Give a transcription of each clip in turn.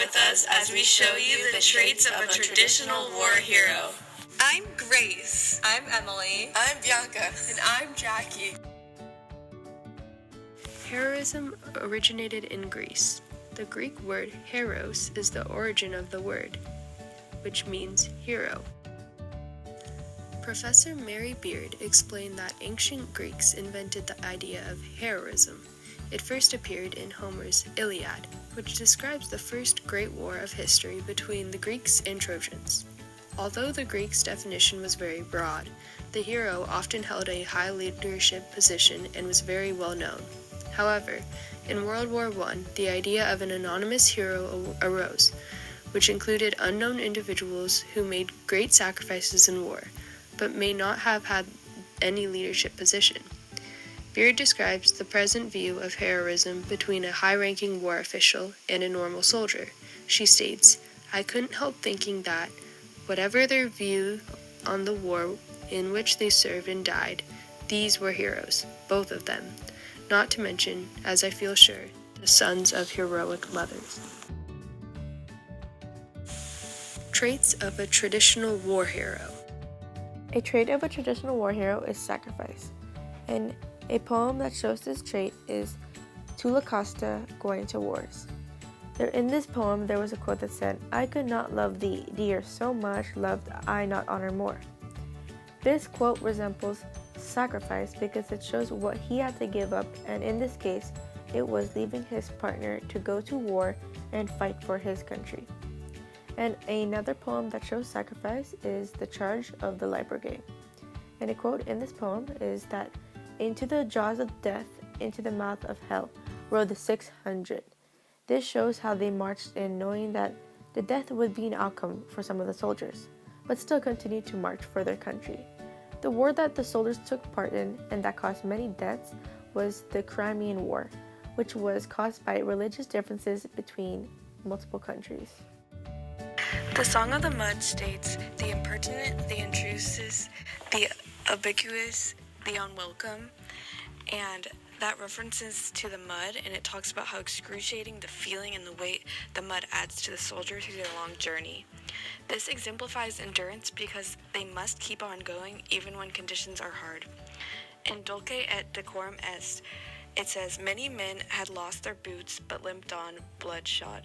with us as we show you the traits of a traditional war hero. I'm Grace. I'm Emily. I'm Bianca. And I'm Jackie. Heroism originated in Greece. The Greek word heros is the origin of the word, which means hero. Professor Mary Beard explained that ancient Greeks invented the idea of heroism. It first appeared in Homer's Iliad, which describes the first great war of history between the Greeks and Trojans. Although the Greeks' definition was very broad, the hero often held a high leadership position and was very well known. However, in World War I, the idea of an anonymous hero arose, which included unknown individuals who made great sacrifices in war, but may not have had any leadership position. Beard describes the present view of heroism between a high-ranking war official and a normal soldier. She states, "I couldn't help thinking that, whatever their view on the war in which they served and died, these were heroes, both of them, not to mention, as I feel sure, the sons of heroic mothers." Traits of a traditional war hero. A trait of a traditional war hero is sacrifice, and a poem that shows this trait is To La Costa, Going to Wars. In this poem, there was a quote that said, "I could not love thee, dear, so much loved I not honor more." This quote resembles sacrifice because it shows what he had to give up, and in this case, it was leaving his partner to go to war and fight for his country. And another poem that shows sacrifice is The Charge of the Light Brigade. And a quote in this poem is that, "Into the jaws of death, into the mouth of hell, rode the 600. This shows how they marched in knowing that the death would be an outcome for some of the soldiers, but still continued to march for their country. The war that the soldiers took part in and that caused many deaths was the Crimean War, which was caused by religious differences between multiple countries. The Song of the Mud states, "The impertinent, the intrusive, the ambiguous, the unwelcome," and that references to the mud, and it talks about how excruciating the feeling and the weight the mud adds to the soldier through their long journey. This exemplifies endurance because they must keep on going even when conditions are hard. In Dulce et Decorum Est, it says, "Many men had lost their boots but limped on bloodshot."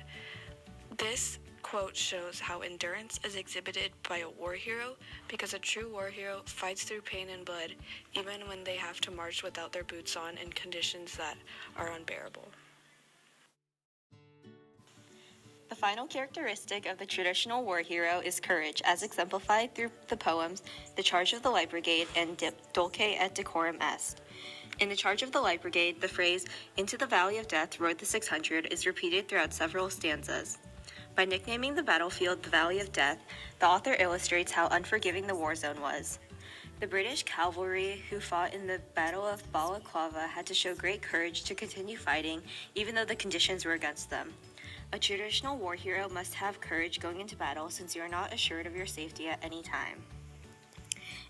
This quote shows how endurance is exhibited by a war hero because a true war hero fights through pain and blood even when they have to march without their boots on in conditions that are unbearable. The final characteristic of the traditional war hero is courage, as exemplified through the poems The Charge of the Light Brigade and Dulce et Decorum Est. In The Charge of the Light Brigade, the phrase, "Into the Valley of Death rode the 600, is repeated throughout several stanzas. By nicknaming the battlefield the Valley of Death, the author illustrates how unforgiving the war zone was. The British cavalry who fought in the Battle of Balaclava had to show great courage to continue fighting, even though the conditions were against them. A traditional war hero must have courage going into battle since you are not assured of your safety at any time."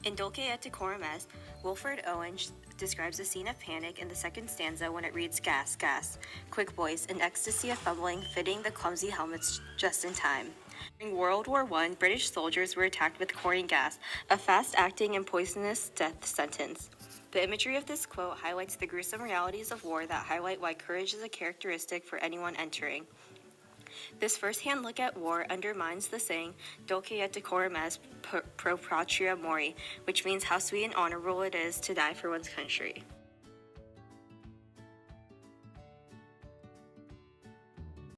In Dulce et Decorum Est, Wilfred Owen describes a scene of panic in the second stanza when it reads, "Gas, gas, quick boys, an ecstasy of fumbling, fitting the clumsy helmets just in time." During World War I, British soldiers were attacked with chlorine gas, a fast-acting and poisonous death sentence. The imagery of this quote highlights the gruesome realities of war that highlight why courage is a characteristic for anyone entering. This first-hand look at war undermines the saying, "Dulce et decorum est pro patria mori," which means how sweet and honorable it is to die for one's country.